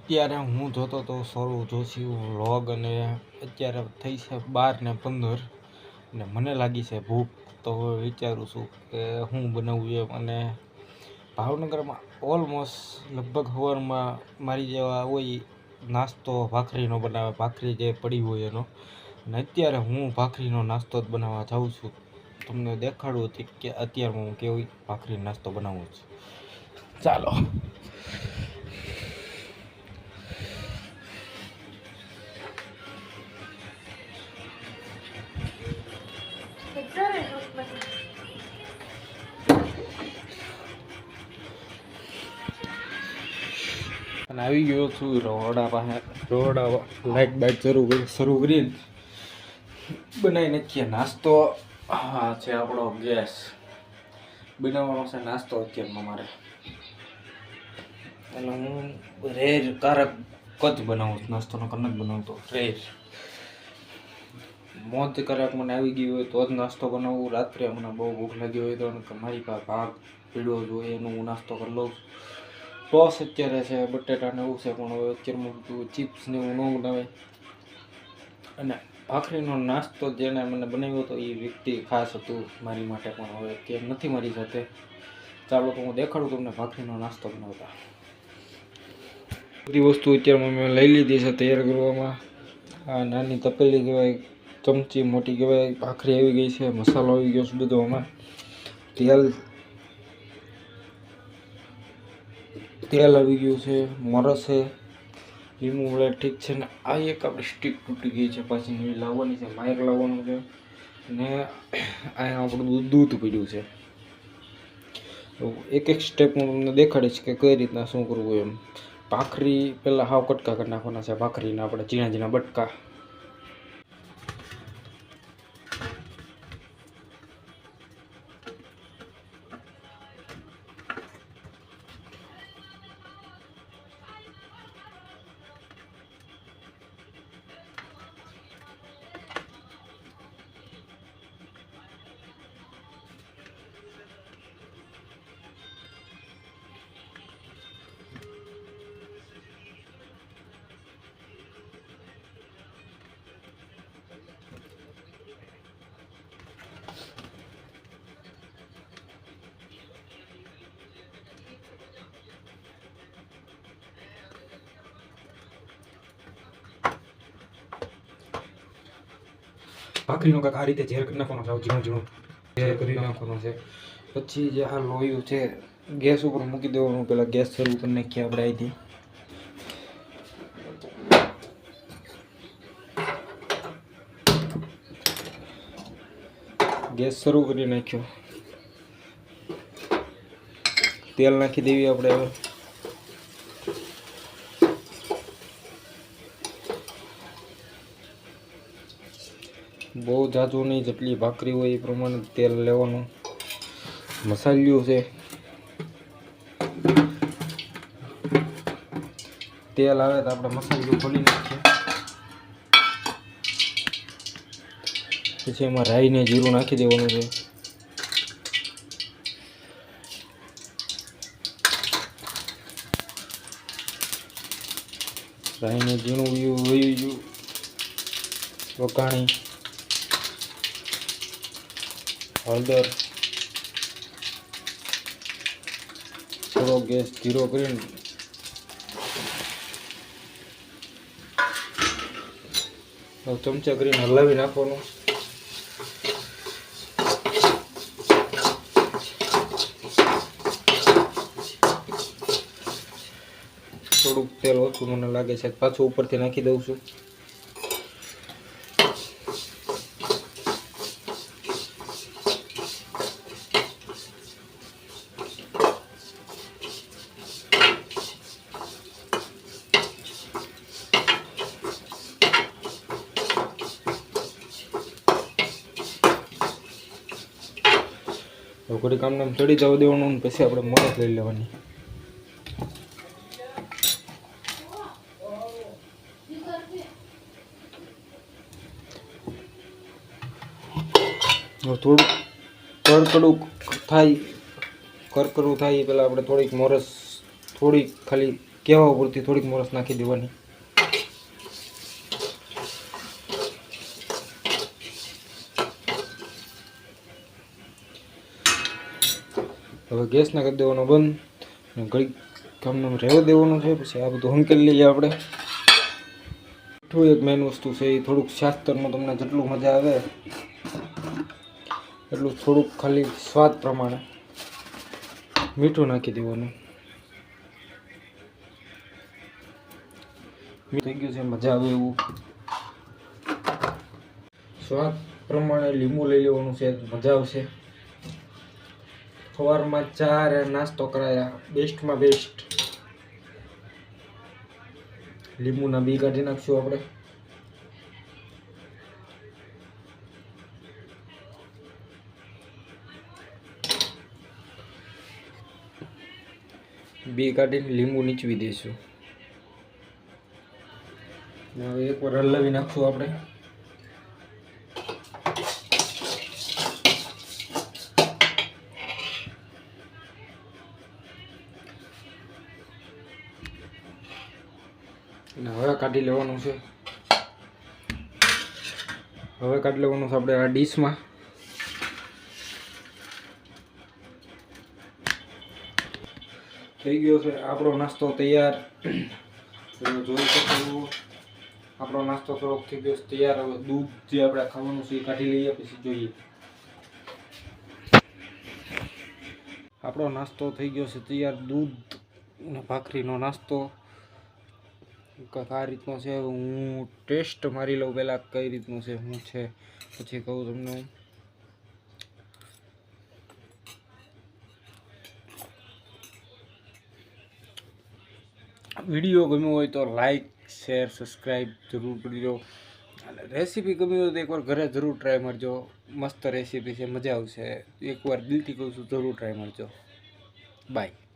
અત્યારે હું જોતો તો સૌરવ જોશી વ્લોગ અને અત્યારે થઈ છે 12:15 અને મને લાગી છે ભૂખ. તો વિચારું છું કે હું બનાવું એમ. અને ભાવનગરમાં ઓલમોસ્ટ લગભગ સવારમાં મારી જેવા હોય નાસ્તો ભાખરીનો બનાવે, ભાખરી જે પડી હોય એનો. અને અત્યારે હું ભાખરીનો નાસ્તો જ બનાવવા જાઉં છું. તમને દેખાડું હતી કે અત્યારમાં હું કેવી ભાખરી નાસ્તો બનાવું છું. ચાલો. અને આવી ગયો છું રોડા પાસે. રોડા લાઈટ બાઇટ શરૂ કરીને બનાવી નાખીએ નાસ્તો. હા છે આપણો ગેસ. બનાવવાનો છે નાસ્તો અત્યારમાં મારે. એટલે હું રેર કારક જ બનાવું છું નાસ્તોનો, કનક બનાવતો રેર. મોજ કરાક મને આવી ગઈ હોય તો જ નાસ્તો બનાવું. રાત્રે મને બહુ ભૂખ લાગી હોય તો મારી પાસે ભાગ પીળો જ હોય એનો હું નાસ્તો કરી લઉં. ટોસ અત્યારે છે બટેટાને એવું છે, પણ હવે અત્યારમાં બધું ચિપ્સ ને એવું ન બનાવે. અને ભાખરીનો નાસ્તો જેને મને બનાવ્યો હતો એ વ્યક્તિ ખાસ હતું મારી માટે, પણ હવે અત્યારે નથી મારી સાથે. ચાલો તો હું દેખાડું તમને ભાખરીનો નાસ્તો બનાવતા. બધી વસ્તુ અત્યારમાં મેં લઈ લીધી છે તૈયાર કરવામાં. આ નાની તપેલી કહેવાય, ચમચી મોટી કહેવાય. ભાખરી આવી ગઈ છે, મસાલો આવી ગયો છે બધો. આમાં તેલ આવી ગયું છે, મરસ છે, લીંબુ વડે ઠીક છે. ને આ એક આપણી સ્ટીક તૂટી ગઈ છે, પાછી નવી લાવવાની છે. માયક લાવવાનું છે. ને અહીંયા આપણું દૂધ પીડ્યું છે. એક એક સ્ટેપ હું તમને દેખાડીશ કે કઈ રીતના શું કરવું એમ. ભાખરી પહેલાં હાવ કટકા કરી નાખવાના છે. ભાખરીના આપણે ઝીણા ઝીણા બટકા. ભાખરીનો કાંઈક આ રીતે ઝેર કરી નાખવાનો છે. ઝીણું ઝીણું ઝેર કરી નાખવાનો છે. પછી જે આ લોહી છે ગેસ ઉપર મૂકી દેવાનું. પહેલાં ગેસ શરૂ કરી નાખીએ આપણે અહીંથી. ગેસ શરૂ કરી નાખ્યો. તેલ નાખી દેવી આપણે હવે. બહુ ઝાઝું નહીં, જેટલી ભાખરી હોય એ પ્રમાણે તેલ લેવાનું. મસાલ્યું છે. તેલ આવે તો આપણે મસાલ્યું ખોલી નાખીએ. પછી એમાં રાઈ ને જીરું નાખી દેવાનું છે. રાઈ ને જીરું વહી ગયું. વઘાણી, હળદર, થોડો ગેસ ધીરો કરીને ચમચા કરીને હલાવી નાખવાનું. થોડુંક તેલ ઓછું મને લાગે છે, પાછું ઉપરથી નાખી દઉં છું. ઘડી કામને ચડી જવા દેવાનું. પછી આપણે મરચ લઈ લેવાની. થોડુંક કરકરું થાય પહેલાં આપણે થોડીક મરચ, થોડીક ખાલી કહેવા ઉપરથી થોડીક મોરસ નાખી દેવાની. હવે ગેસને કરી દેવાનો બંધ અને ઘડીક કામનું રહેવા દેવાનું છે. પછી આ બધું હંકેલી લઈએ આપણે. મીઠું એક મેઇન વસ્તુ છે, એ થોડુંક શાસ્ત્રમાં તમને જેટલું મજા આવે એટલું થોડુંક ખાલી સ્વાદ પ્રમાણે મીઠું નાખી દેવાનું. થઈ ગયું છે મજા આવે એવું. સ્વાદ પ્રમાણે લીંબુ લઈ લેવાનું છે, મજા આવશે. સવારમાં ચા નાસ્તો કરાયા, બેસ્ટમાં બેસ્ટ. લીંબુના બી કાઢી નાખશું આપણે. બી કાઢીને લીંબુ નીચવી દઈશું. હવે એકવાર હલાવી નાખશું આપણે. અને હવે કાઢી લેવાનું છે. હવે કાઢી લેવાનું છે આપણે આ ડીશમાં. થઈ ગયો છે આપણો નાસ્તો તૈયાર. તમે જોઈ શકો આપણો નાસ્તો થોડોક થઈ ગયો તૈયાર. હવે દૂધ જે આપણે ખાવાનું છે એ કાઢી લઈએ, પછી જોઈએ. આપણો નાસ્તો થઈ ગયો છે તૈયાર. દૂધ અને ભાખરીનો નાસ્તો આ રીતનો છે. હું ટેસ્ટ મારી લઉં પહેલાં કઈ રીતનું છે, શું છે, પછી કહું તમને. વિડીયો ગમ્યો હોય તો લાઈક, શેર, સબસ્ક્રાઈબ જરૂર કરજો. અને રેસીપી ગમી હોય તો એકવાર ઘરે જરૂર ટ્રાય મારજો. મસ્ત રેસીપી છે, મજા આવશે. એકવાર દિલથી કહું છું, જરૂર ટ્રાય મારજો. બાય.